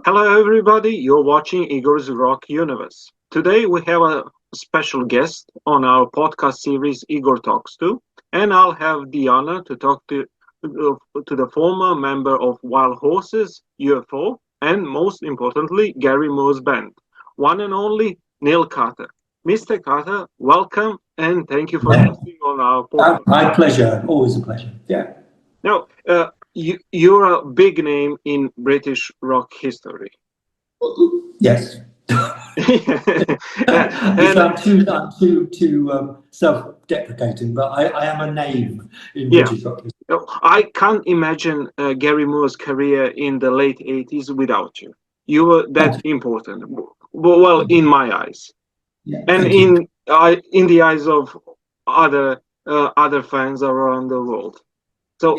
Hello, everybody. You're watching Igor's Rock Universe. Today, we have a special guest on our podcast series, Igor Talks to, and I'll have the honor to talk to the former member of Wild Horses, UFO, and most importantly, Gary Moore's band, one and only Neil Carter. Mr. Carter, welcome and thank you for Yeah. hosting on our podcast. My pleasure. Always a pleasure. Yeah. Now, you're a big name in British rock history. Yes. I'm too self-deprecating, but I am a name in British rock history. I can't imagine Gary Moore's career in the late 80s without you. You were that important. Well, in my eyes. Yeah, and in the eyes of other fans around the world. So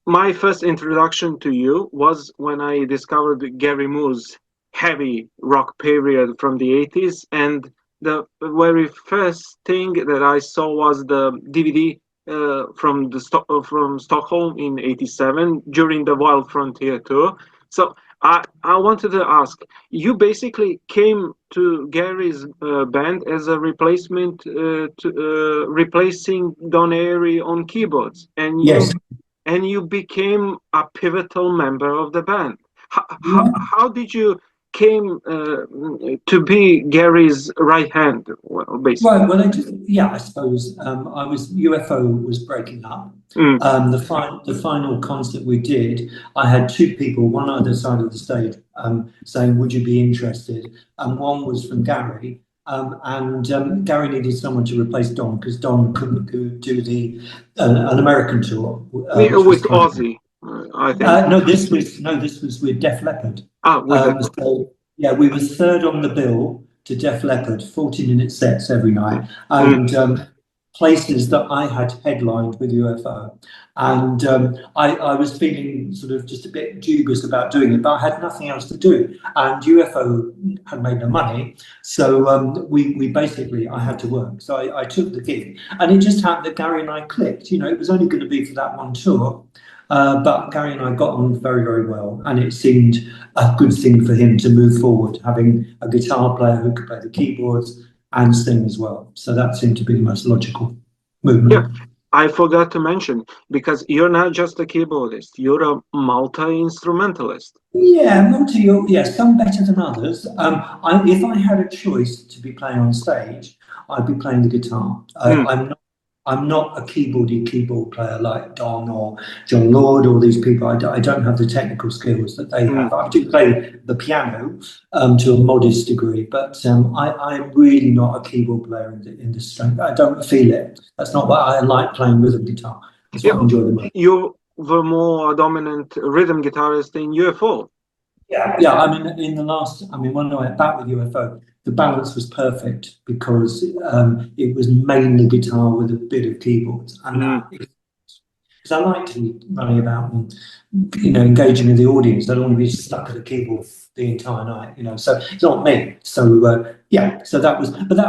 my first introduction to you was when I discovered Gary Moore's heavy rock period from the 80s, and the very first thing that I saw was the DVD from Stockholm in '87 during the Wild Frontier tour. So I wanted to ask, you basically came to Gary's band as a replacement to replacing Don Airey on keyboards, and you became a pivotal member of the band. How did you came to be Gary's right hand? Well, basically. Right. Well, I suppose I was UFO was breaking up. The final concert we did, I had two people, one either side of the stage, saying, "Would you be interested?" And one was from Gary. Gary needed someone to replace Don because Don couldn't do an American tour with Ozzy. I think. No, this was with Def Leppard. We were third on the bill to Def Leppard, 40-minute sets every night, and places that I had headlined with UFO. And I was feeling sort of just a bit dubious about doing it, but I had nothing else to do. And UFO had made no money, so we basically, I had to work. So I took the gig, and it just happened that Gary and I clicked. You know, it was only going to be for that one tour. But Gary and I got on very, very well, and it seemed a good thing for him to move forward, having a guitar player who could play the keyboards and sing as well. So that seemed to be the most logical movement. Yeah, I forgot to mention, because you're not just a keyboardist, you're a multi-instrumentalist. Yeah, some better than others. If I had a choice to be playing on stage, I'd be playing the guitar. I'm not a keyboard player like Don or John Lord or these people. I don't have the technical skills that they have. I do play the piano to a modest degree, but I'm really not a keyboard player in this strength. I don't feel it. That's not what I like playing rhythm guitar. That's what I enjoy the most. You were more a dominant rhythm guitarist in UFO. Yeah. I mean, when I went back with UFO, the balance was perfect because it was mainly guitar with a bit of keyboards, and because I like to be running about and engaging with the audience. I don't want to be stuck at a keyboard the entire night, So it's not me. So that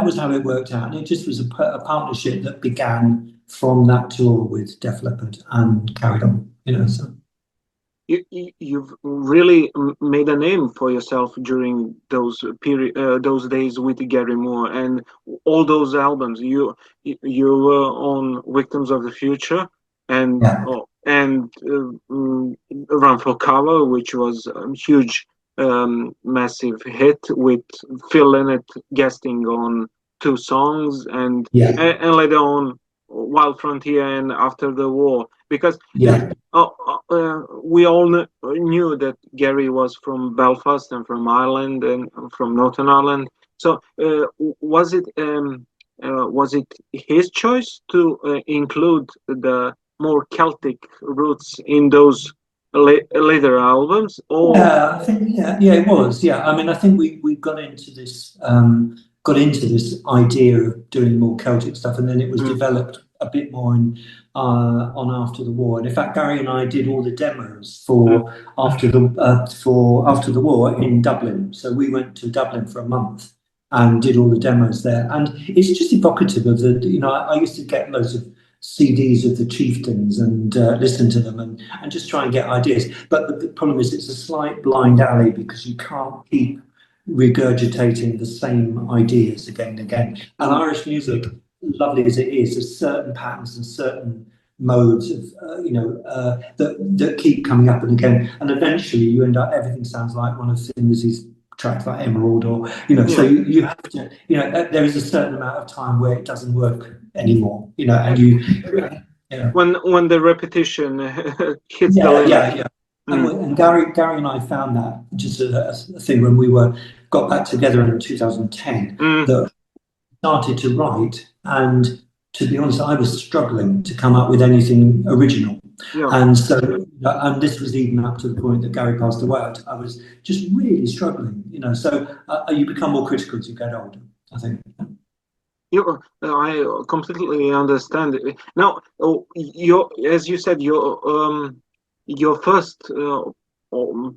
was how it worked out, and it just was a partnership that began from that tour with Def Leppard and carried on. So. You've really made a name for yourself during those days with Gary Moore and all those albums. You were on Victims of the Future and Run for Cover, which was a huge, massive hit with Phil Lynott guesting on 2 songs, and later on Wild Frontier and After the War, because we all knew that Gary was from Belfast and from Ireland and from Northern Ireland. So was it his choice to include the more Celtic roots in those later albums? Or I think it was. Yeah, I mean, I think we got into this idea of doing more Celtic stuff, and then it was developed a bit more on After the War. And in fact, Gary and I did all the demos for After the War in Dublin. So we went to Dublin for a month and did all the demos there. And it's just evocative of I used to get loads of CDs of the Chieftains and listen to them and just try and get ideas. But the problem is it's a slight blind alley because you can't keep regurgitating the same ideas again and again. And Irish music, lovely as it is, there's certain patterns and certain modes of that keep coming up and again, and eventually you end up everything sounds like one of Thin Lizzy's tracks, like Emerald, or so you have to, there is a certain amount of time where it doesn't work anymore, and when the repetition hits the limit. And Gary and I found that just a thing when we got back together in 2010 that started to write, and to be honest, I was struggling to come up with anything original. And so, and this was even up to the point that Gary passed away. I was just really struggling, So you become more critical as you get older, I think. I completely understand it. Now, as you said, your first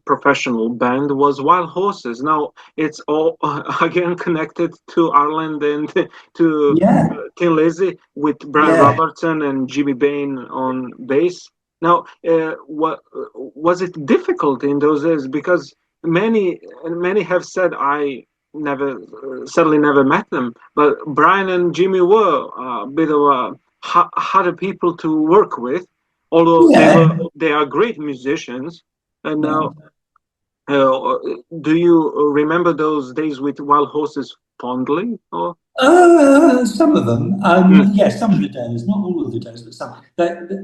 professional band was Wild Horses. Now it's all again connected to Ireland and to Thin Lizzy with Brian Robertson and Jimmy Bain on bass. Now, what was it difficult in those days? Because many have said, I certainly never met them, but Brian and Jimmy were a bit of harder people to work with, although they are great musicians. And now, do you remember those days with Wild Horses fondly? Or? Some of them, yes, some of the days, not all of the days, but some.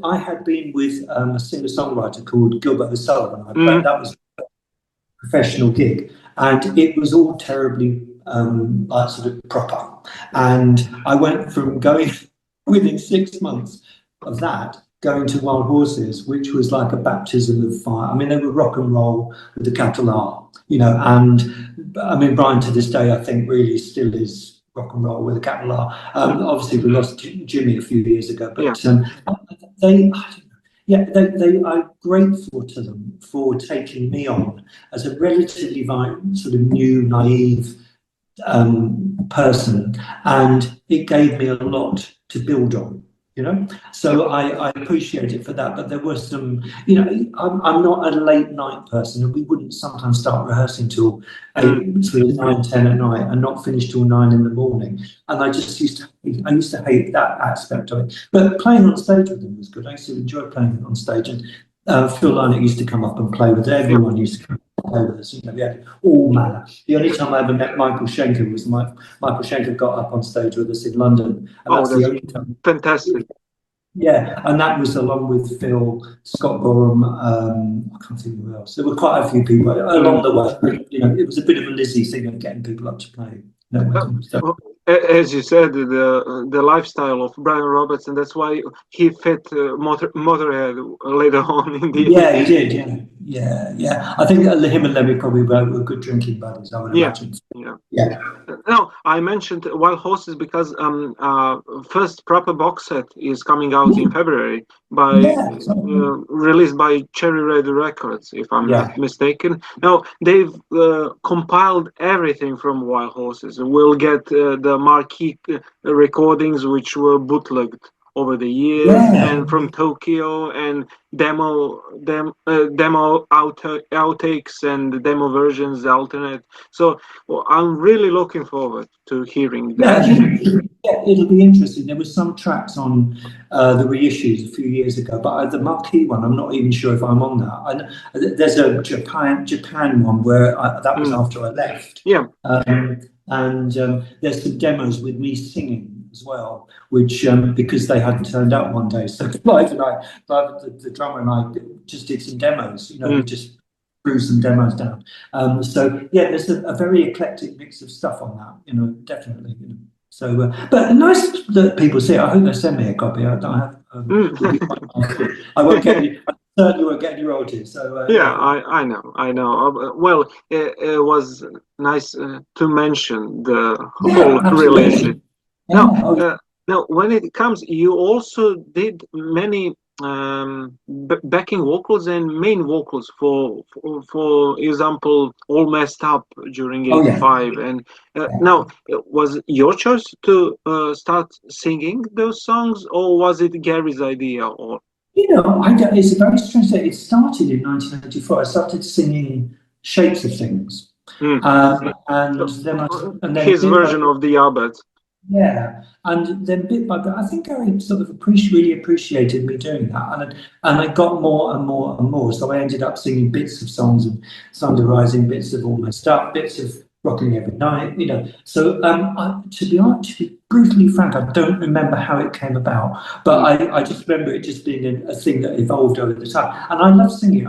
I had been with a singer-songwriter called Gilbert O'Sullivan. That was a professional gig, and it was all terribly sort of proper. And I went from going within 6 months of that, going to Wild Horses, which was like a baptism of fire. I mean, they were rock and roll with a capital R, and I mean, Brian to this day, I think really still is rock and roll with a capital R. Obviously we lost Jimmy a few years ago, but I'm grateful to them for taking me on as a relatively sort of new, naive person, and it gave me a lot to build on. So I appreciate it for that, but there were some, I'm not a late night person, and we wouldn't sometimes start rehearsing till 8, sort of 9, 10 at night and not finish till 9 in the morning. And I just used to hate that aspect of it. But playing on stage with them was good. I used to enjoy playing on stage, and Phil Lynott used to come up and play with it. Everyone used to come up and play with us. We had all manner. The only time I ever met Michael Schenker was Michael Schenker got up on stage with us in London. And that's the only time. Fantastic. Yeah, and that was along with Phil, Scott Gorham, I can't think of who else. There were quite a few people along the way. It was a bit of a Lizzie thing of getting people up to play. As you said, the lifestyle of Brian Robertson, that's why he fit Motorhead later on in the... Yeah, he did, yeah. I think him and Lemmy probably were good drinking buddies, I would imagine. Yeah. No, I mentioned Wild Horses because first proper box set is coming out in February released by Cherry Red Records, if I'm not mistaken. Now, they've compiled everything from Wild Horses. We'll get the marquee recordings which were bootlegged over the years, and from Tokyo, and demo outtakes and demo versions, alternate. So I'm really looking forward to hearing that. It'll be interesting. There were some tracks on the reissues a few years ago, but the marquee one, I'm not even sure if I'm on that. There's a Japan one where that was after I left. And there's some demos with me singing as well, which because they hadn't turned up one day, so Clive and I, the drummer and I, just did some demos. We just threw some demos down. So there's a very eclectic mix of stuff on that. Definitely. So, but nice that people see it. I hope they send me a copy. I don't have. I won't get any. I certainly won't get any royalties. So I know. Well, it was nice to mention the whole release. Now, when it comes, you also did many backing vocals and main vocals for example, All Messed Up during '85. And now, was it your choice to start singing those songs, or was it Gary's idea? Or it's a very strange thing. It started in 1984. I started singing Shapes of Things, and then his version of the Abed. Yeah, and then bit by bit, I think Gary sort of really appreciated me doing that, and I got more and more and more. So I ended up singing bits of songs of Thunder Rising, bits of Almost Up, bits of Rocking Every Night, So to be honest, to be brutally frank, I don't remember how it came about, but I just remember it just being a thing that evolved over the time. And I love singing.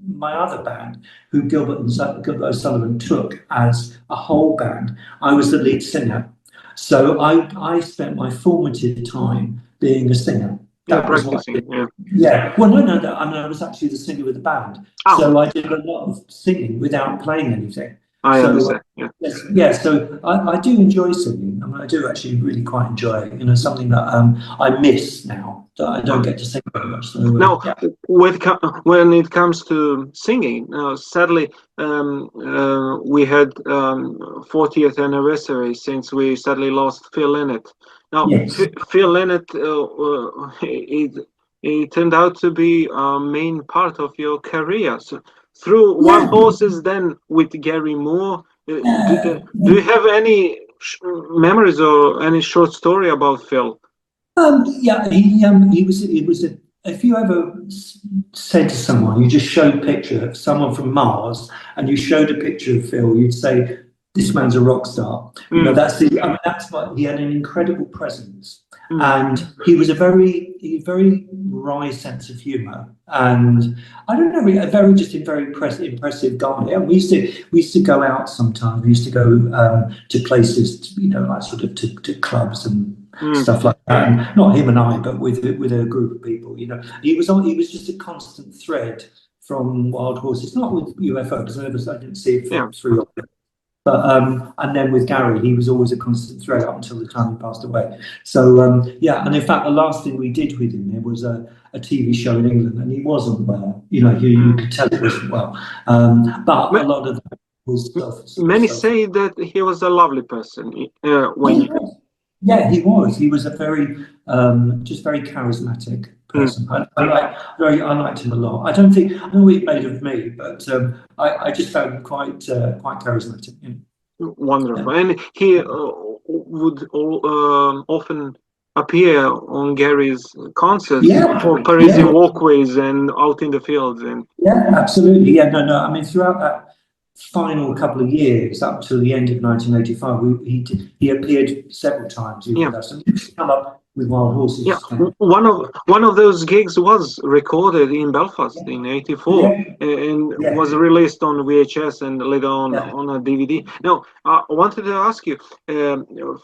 My other band, who Gilbert O'Sullivan took as a whole band, I was the lead singer. So I spent my formative time being a singer. That was what I did. Yeah. Well, no. I was actually the singer of the band. Oh. So I did a lot of singing without playing anything. I understand. Yeah. So I do enjoy singing. I do actually really quite enjoy it. Something that I miss now that I don't get to sing very much. So, now, when it comes to singing, sadly, we had 40th anniversary since we sadly lost Phil Lynott. Now, yes. Phil Lynott, it turned out to be a main part of your career. So, through Wild Horses, then with Gary Moore, do you have any memories or any short story about Phil? He was if you ever said to someone, you just showed a picture of someone from Mars and you showed a picture of Phil, you'd say, this man's a rock star. That's what he had, an incredible presence. And he was a very wry sense of humour, and I don't know, a very impressive guy. Yeah, we used to go out sometimes. We used to go to places, like sort of to clubs and stuff like that. And not him and I, but with a group of people. He was just a constant thread from Wild Horses, not with UFO because I didn't see it through. But and then with Gary, he was always a constant thread up until the time he passed away. So and in fact, the last thing we did with him was a TV show in England, and he wasn't well. You could tell it wasn't well. But a lot of that was many say that he was a lovely person. Yeah, he was. He was a very just very charismatic person. I liked him a lot. I don't know what he made of me, but I just found him quite charismatic. Wonderful, and he would often appear on Gary's concerts for Parisian walkways and out in the fields. And absolutely. Yeah, no. I mean, throughout that final couple of years, up to the end of 1985, he appeared several times. He used to come up with Wild Horses. Yeah, one of those gigs was recorded in Belfast in '84 and was released on VHS and later on a DVD. Now, I wanted to ask you,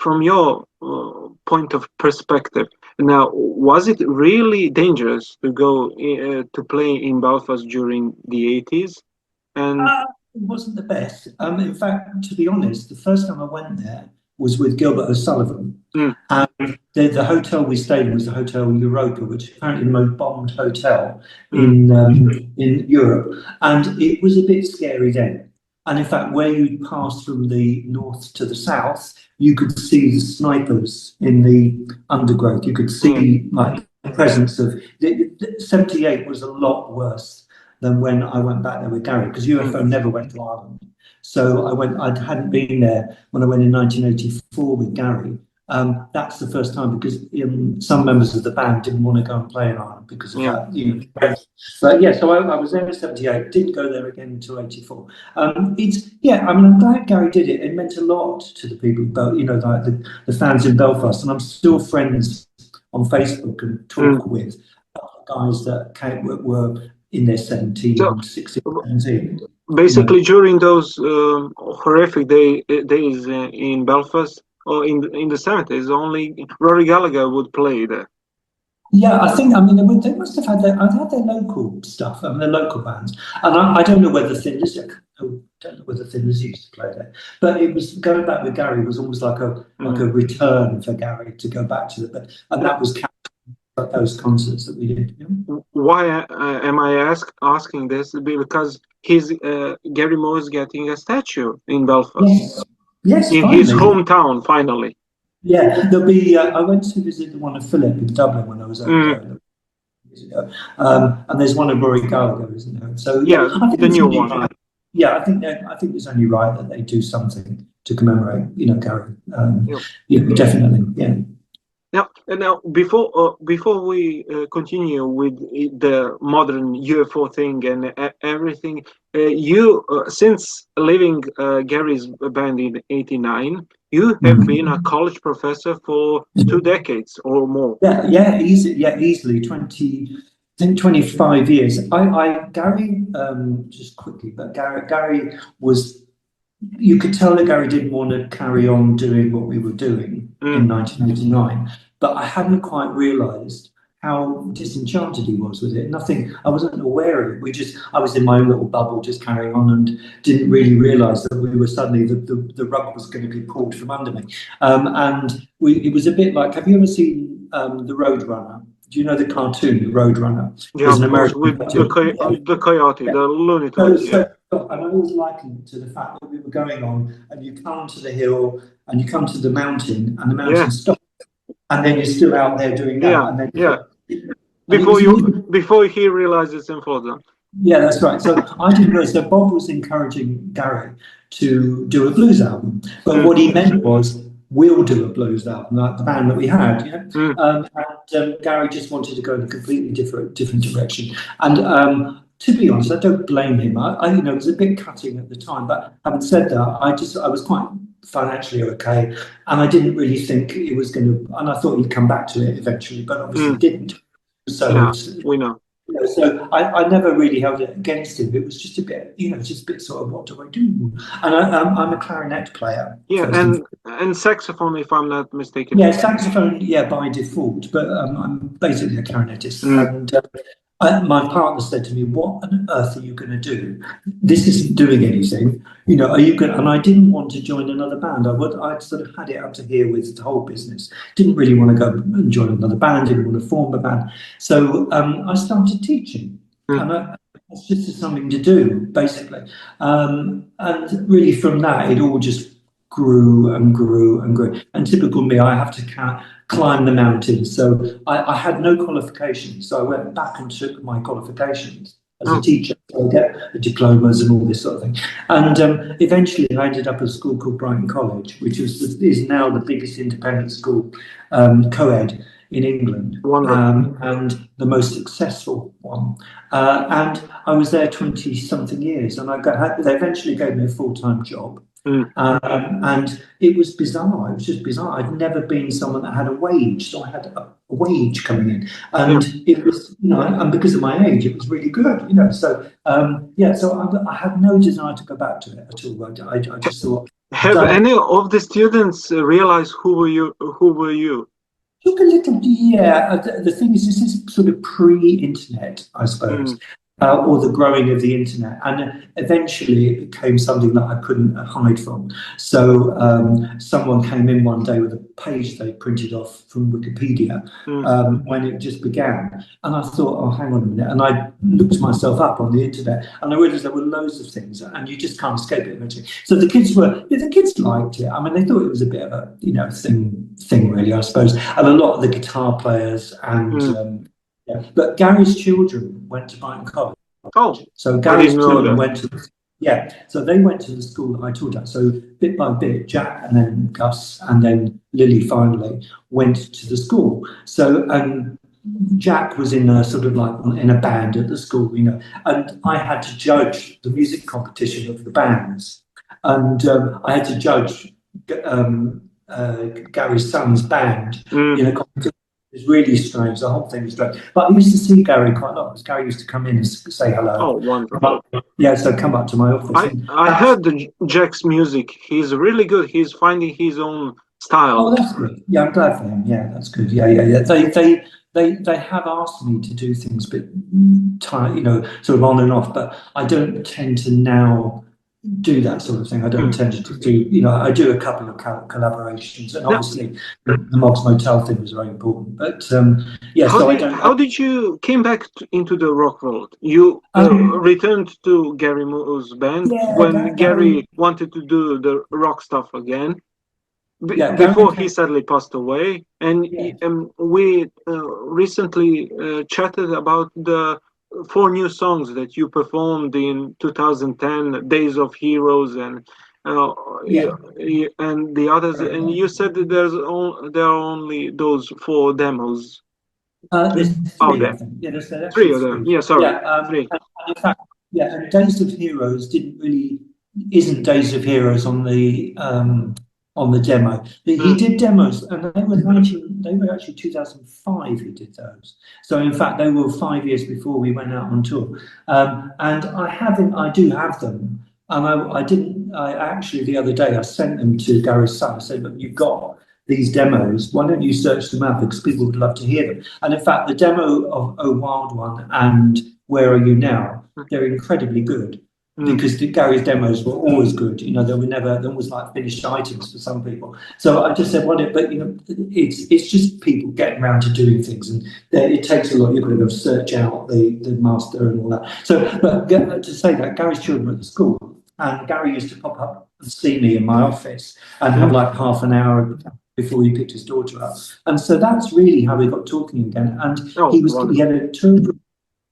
from your point of perspective, now, was it really dangerous to go to play in Belfast during the '80s? And it wasn't the best. In fact, to be honest, the first time I went there was with Gilbert O'Sullivan. And the hotel we stayed in was the Hotel Europa, which is apparently the most bombed hotel in Europe. And it was a bit scary then. And in fact, where you'd pass from the north to the south, you could see the snipers in the undergrowth. You could see like the presence of... 78 was a lot worse than when I went back there with Gary, because UFO never went to Ireland. So I hadn't been there when I went in 1984 with Gary. That's the first time, because some members of the band didn't want to go and play in Ireland because of that. But so I was there in 78, didn't go there again until 84. I'm glad Gary did it. It meant a lot to the people, like the fans in Belfast, and I'm still friends on Facebook and talk with guys that were in their 17, 16, 17. Basically, during those horrific days in Belfast, or in the 70s, only Rory Gallagher would play there. Yeah, they must have had their local stuff, their local bands. And I don't know whether Thin Lizzy used to play there. But it was, going back with Gary was almost like a return for Gary to go back to it. And that was those concerts that we did. Why am I asking this? Because Gary Moore is getting a statue in Belfast. Yes, in finally. His hometown, finally. Yeah, there'll be. I went to visit the one of Philip in Dublin when I was over there years ago, and there's one of Rory Gallagher, isn't there? So I think the new one. Right. Yeah, I think it's only right that they do something to commemorate, Gary. Definitely. Yeah. Now, before we continue with the modern UFO thing and everything, you since leaving Gary's band in '89, you have been a college professor for 2 decades or more. Easily 25 years. Gary, just quickly, but Gary was. You could tell that Gary didn't want to carry on doing what we were doing in 1989, but I hadn't quite realised how disenchanted he was with it. I wasn't aware of it. I was in my own little bubble, just carrying on, and didn't really realise that we were suddenly the rug was going to be pulled from under me. It was a bit like, have you ever seen The Roadrunner? Do you know the cartoon, The Roadrunner? Yeah, of course, with the coyote, the Looney Tunes. And I always liken it to the fact that we were going on, and you come to the hill, and you come to the mountain, and the mountain stops, and then you're still out there doing that. Before he realizes and falls down. Yeah, that's right. So I didn't know. So Bob was encouraging Gary to do a blues album, but what he meant was, we'll do a blues album, like the band that we had. Gary just wanted to go in a completely different direction. And to be honest, I don't blame him. It was a bit cutting at the time, but having said that, I was quite financially okay, and I didn't really think it was going to. And I thought he'd come back to it eventually, but obviously didn't. So we know. So I never really held it against him. It was just a bit, sort of, what do I do? And I'm a clarinet player. Yeah, and saxophone, if I'm not mistaken. Yeah, saxophone, by default, but I'm basically a clarinetist. And my partner said to me, "What on earth are you going to do? This isn't doing anything. Are you going?" And I didn't want to join another band. I'd sort of had it up to here with the whole business. Didn't really want to go and join another band. Didn't want to form a band. So I started teaching, and it's just something to do, basically. And really, from that, it all just grew and grew and grew. And typical me, I have to climb the mountains. So I had no qualifications. So I went back and took my qualifications as a teacher. So I get the diplomas and all this sort of thing. And eventually I ended up at a school called Brighton College, which is now the biggest independent school, co-ed in England, and the most successful one. And I was there 20-something years, and they eventually gave me a full-time job. And it was bizarre. It was just bizarre. I'd never been someone that had a wage, so I had a wage coming in, and it was, and because of my age, it was really good, So so I had no desire to go back to it at all. I just thought. Have any of the students realized who were you? Took a little, The thing is, this is sort of pre-internet, I suppose. Or the growing of the internet, and eventually it became something that I couldn't hide from. So someone came in one day with a page they printed off from Wikipedia when it just began, and I thought, oh, hang on a minute, and I looked myself up on the internet, and I realised there were loads of things, and you just can't escape it eventually. So the kids liked it. I mean, they thought it was a bit of a thing really, I suppose, and a lot of the guitar players and. But Gary's children went to Brighton College. So Gary's children went to so they went to the school that I taught at. So bit by bit, Jack and then Gus and then Lily finally went to the school. So Jack was in a sort of like in a band at the school, and I had to judge the music competition of the bands, and I had to judge Gary's son's band in a competition. It was really strange. The whole thing was strange. But I used to see Gary quite a lot because Gary used to come in and say hello. Oh, wonderful. So come up to my office. I heard Jack's music. He's really good. He's finding his own style. Oh, that's good. Yeah, I'm glad for him. Yeah, that's good. Yeah. They have asked me to do things, but sort of on and off. But I don't tend to now, do that sort of thing. I don't tend to do, I do a couple of collaborations, and obviously the Mogs Motel thing was very important. But yeah, how did you came back into the rock world? You returned to Gary Moore's band when Gary wanted to do the rock stuff again. Before he sadly passed away, and we recently chatted about the 4 new songs that you performed in 2010, Days of Heroes, and and the others. And you said that there are only those 4 demos. There's 3 of them. Yeah, there's 3 of them. Yeah, sorry. 3. And in fact, and Days of Heroes isn't Days of Heroes on the demo. He did demos, and they were actually 2005 he did those. So in fact, they were 5 years before we went out on tour. And I do have them. And I actually, the other day, I sent them to Gary's son. I said, look, you've got these demos. Why don't you search them out? Because people would love to hear them. And in fact, the demo of Oh Wild One and Where Are You Now, they're incredibly good. Because Gary's demos were always good, there was like finished items for some people. So I just said, it's just people getting around to doing things, and it takes a lot. You've got to go search out the master and all that. So, but to say that, Gary's children were at the school, and Gary used to pop up and see me in my office and have like half an hour before he picked his daughter up, and so that's really how we got talking again. And he had a tour,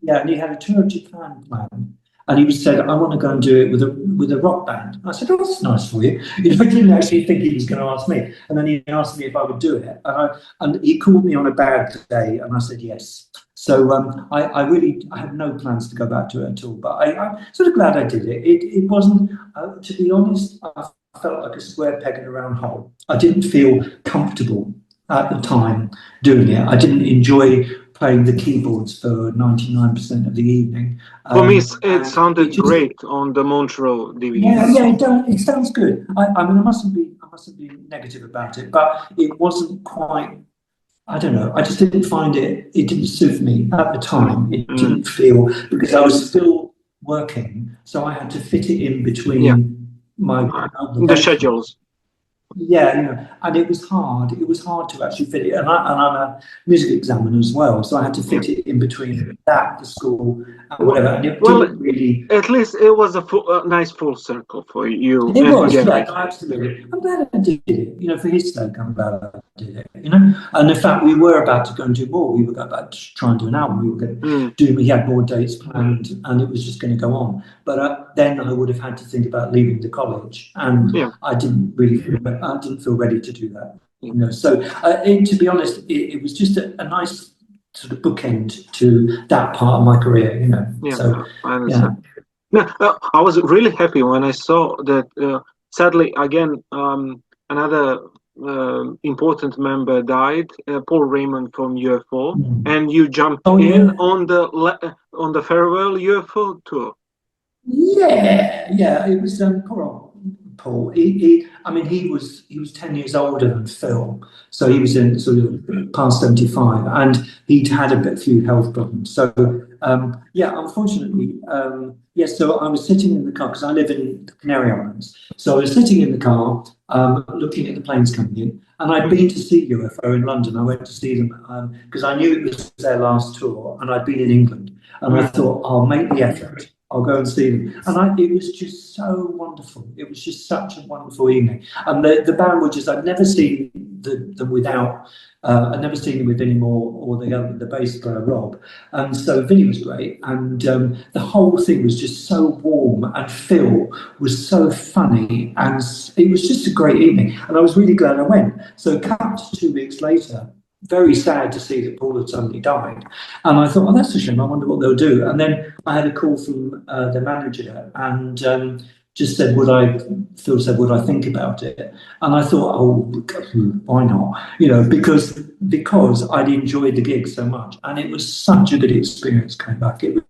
and he had a tour of Japan planned. And he said, I want to go and do it with a rock band. I said, oh, that's nice for you. I didn't actually think he was going to ask me. And then he asked me if I would do it. And he called me on a bad day, and I said yes. So I had no plans to go back to it at all. But I'm sort of glad I did it. It wasn't, to be honest, I felt like a square peg in a round hole. I didn't feel comfortable at the time doing it. I didn't enjoy playing the keyboards for 99% of the evening. For me, it sounded great on the Montreux DVD. Yeah, it sounds good. I mustn't be negative about it, but it wasn't quite. I don't know. I just didn't find it. It didn't suit me at the time. It didn't feel, because I was still working, so I had to fit it in between the schedules. Yeah, and it was hard. It was hard to actually fit it. And I'm a music examiner as well, so I had to fit it in between the school, and whatever. And it didn't really. At least it was a nice full circle for you. It was, absolutely. I'm glad I did it. For his sake, I'm glad I did it. And in fact, we were about to go and do more. We were about to try and do an album. We were going to do. We had more dates planned, and it was just going to go on. But then I would have had to think about leaving the college, and I didn't feel ready to do that. So to be honest, it was just a nice sort of bookend to that part of my career. So I understand. I was really happy when I saw that. Sadly, again, another important member died, Paul Raymond from UFO, and you jumped in on the farewell UFO tour. Yeah, it was poor old Paul. He was 10 years older than Phil, so he was in sort of past 75, and he'd had a few health problems. So unfortunately, So I was sitting in the car, because I live in the Canary Islands. So I was sitting in the car, looking at the planes coming in, and I'd been to see UFO in London. I went to see them because I knew it was their last tour, and I'd been in England, and I thought, I'll make the effort. I'll go and see them. And it was just so wonderful. It was just such a wonderful evening. And the band were just, I'd never seen them without, I'd never seen them with Vinnie Moore or the bass player, Rob. And so Vinnie was great. And the whole thing was just so warm, and Phil was so funny. And it was just a great evening. And I was really glad I went. So cut 2 weeks later, very sad to see that Paul had suddenly died. And I thought, that's a shame. I wonder what they'll do. And then I had a call from the manager, and just said, Phil said, would I think about it? And I thought, why not? Because I'd enjoyed the gig so much. And it was such a good experience coming back. It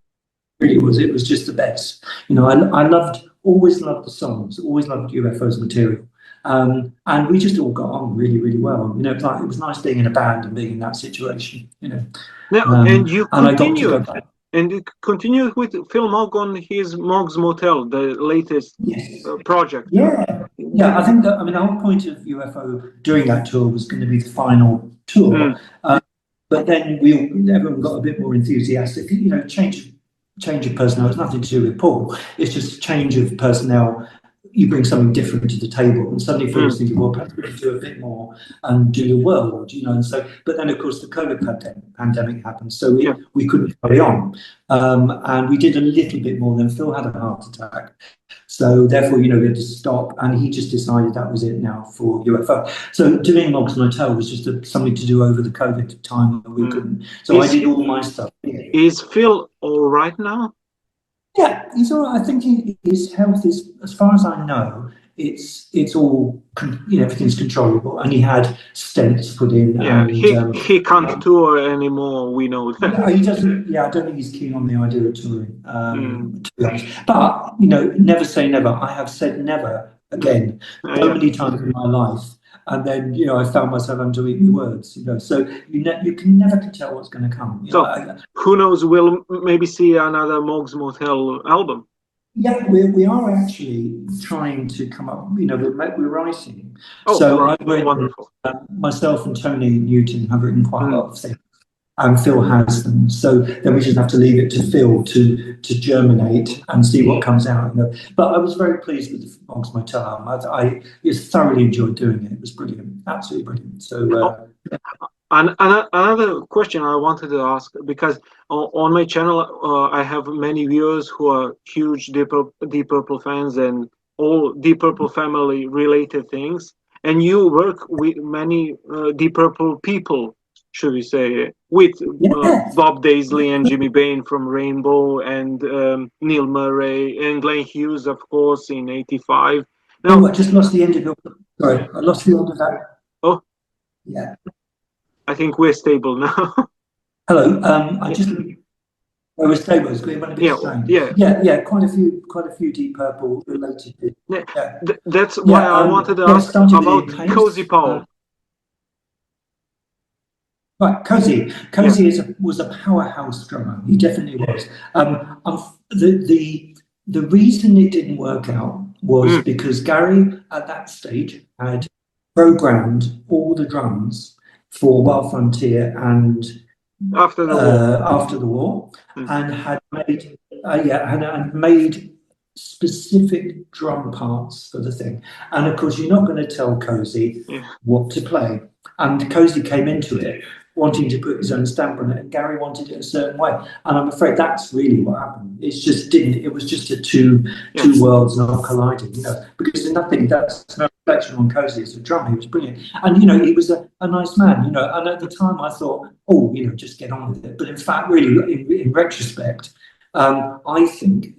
really was. It was just the best. I always loved the songs, always loved UFO's material. And we just all got on really, really well. It was nice being in a band and being in that situation. And you continued. And it continued with Phil Mogg on his Mogg's Motel, the latest project. Yeah, yeah. I think that, I mean, the whole point of UFO doing that tour was going to be the final tour, but then everyone got a bit more enthusiastic. You know, change of personnel. It's nothing to do with Paul. It's just change of personnel. You bring something different to the table, and suddenly Phil's thinking, well, perhaps we could do a bit more and do the world, you know. And so, but then of course the COVID pandemic happened, so we couldn't carry on, and we did a little bit more. Then Phil had a heart attack, so therefore, you know, we had to stop, and he just decided that was it now for UFO. So doing Mogg's Motel was just something to do over the COVID time that we couldn't. So I did all my stuff. Is Phil all right now? Yeah, he's all right. I think his health is, as far as I know, it's all, you know, everything's controllable, and he had stents put in. Yeah, and, he can't tour anymore. We know that. No, he doesn't. Yeah, I don't think he's keen on the idea of touring. To be honest, but you know, never say never. I have said never again so many times in my life, and then you know I found myself having to eat my words. You know, so you can never tell what's going to come. So who knows? We'll maybe see another Mogg's Motel album. Yeah, we are actually trying to come up. You know, we're writing. Oh, so wonderful. Myself and Tony Newton have written quite a lot of things, and Phil has them. So then we just have to leave it to Phil to germinate and see what comes out. You know, but I was very pleased with the Mogg's Motel album. I just thoroughly enjoyed doing it. It was brilliant, absolutely brilliant. So. And another question I wanted to ask, because on my channel I have many viewers who are huge Deep Purple fans and all Deep Purple family related things, and you work with many Deep Purple people, should we say, with Bob Daisley and Jimmy Bain from Rainbow, and Neil Murray and Glenn Hughes, of course, in '85. Now, I just lost the end of your. Sorry, I lost the end of that. Oh, yeah. I think we're stable now. Hello. We're stable. It's been a bit strange. Yeah. Quite a few Deep Purple related. That's why I wanted to ask about Cozy Powell. Right, Cozy was a powerhouse drummer. He definitely was. The reason it didn't work out was because Gary at that stage had programmed all the drums for Wild Frontier and after the war, and had made and made specific drum parts for the thing. And of course, you're not going to tell Cozy what to play. And Cozy came into it wanting to put his own stamp on it, and Gary wanted it a certain way. And I'm afraid that's really what happened. It just didn't. It was just two worlds not colliding, you know. Because that's no reflection on Cozy as a drummer. He was brilliant, and you know, he was a nice man, you know. And at the time, I thought, oh, you know, just get on with it. But in fact, really, in retrospect, I think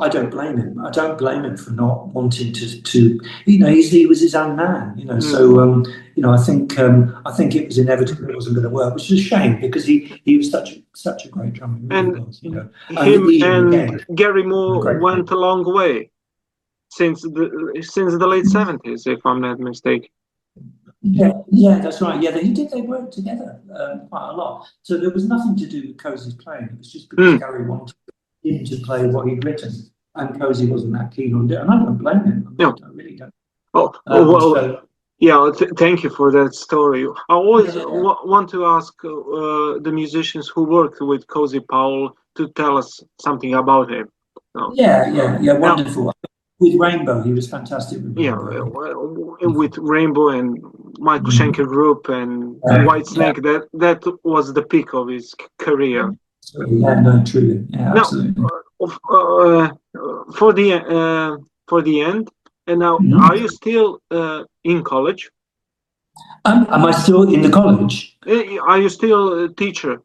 I don't blame him. I don't blame him for not wanting to you know, he was his own man, you know. So, you know, I think it was inevitable it wasn't going to work, which is a shame because he was such a great drummer. He really was, you know. And Gary Moore went a long way since the late '70s, if I'm not mistaken. Yeah, that's right. Yeah, they worked together quite a lot. So there was nothing to do with Cozy's playing. It was just because Gary wanted him to play what he'd written, and Cozy wasn't that keen on it, and I don't blame him. I really don't. Thank you for that story. I always want to ask the musicians who worked with Cozy Powell to tell us something about him. Wonderful. With Rainbow, he was fantastic with Rainbow. With Rainbow and Michael Schenker Group and Whitesnake, that was the peak of his career. Yeah, no, truly. Yeah, absolutely. For the end, and now, are you still in college? Am I still in the college? Are you still a teacher?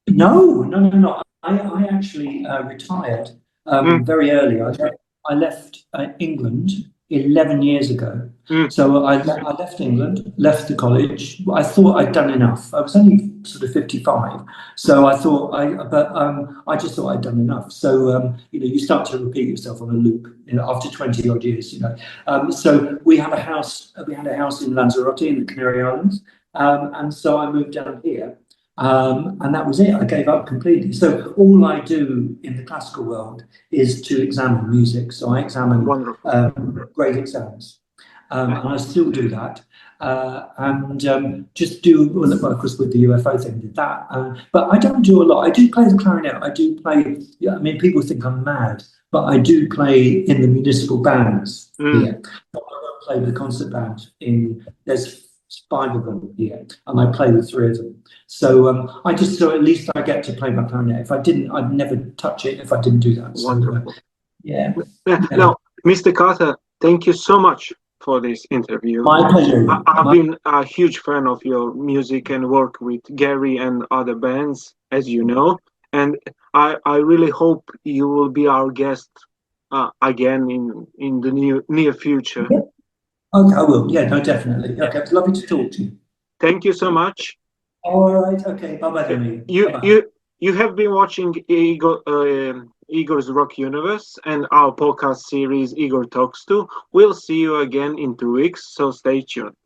No. I actually retired very early. I left England 11 years ago. So I left England, left the college. I thought I'd done enough. I was only sort of 55, so I thought I just thought I'd done enough. So you know, you start to repeat yourself on a loop, you know, after 20 odd years, you know. So we had a house in Lanzarote in the Canary Islands, and so I moved down here. And that was it. I gave up completely. So all I do in the classical world is to examine music. So I examine grade exams, and I still do that. And just do, well, of course, with the UFO thing, did that. But I don't do a lot. I do play the clarinet. I do play, I mean, people think I'm mad, but I do play in the municipal bands here. I don't play with the concert band there's 5 of them here, and I play with 3 of them. So so at least I get to play my clarinet. If I didn't, I'd never touch it if I didn't do that. Wonderful. So, yeah. Now, Mr. Carter, thank you so much for this interview. My pleasure. I've been a huge fan of your music and work with Gary and other bands, as you know, and I really hope you will be our guest again in the near future. Yeah. Okay, I will. Yeah, no, definitely. Okay, it's lovely to talk to you. Thank you so much. All right. Okay. Bye-bye, Demi. You have been watching Igor's Rock Universe and our podcast series Igor Talks To. We'll see you again in 2 weeks, so stay tuned.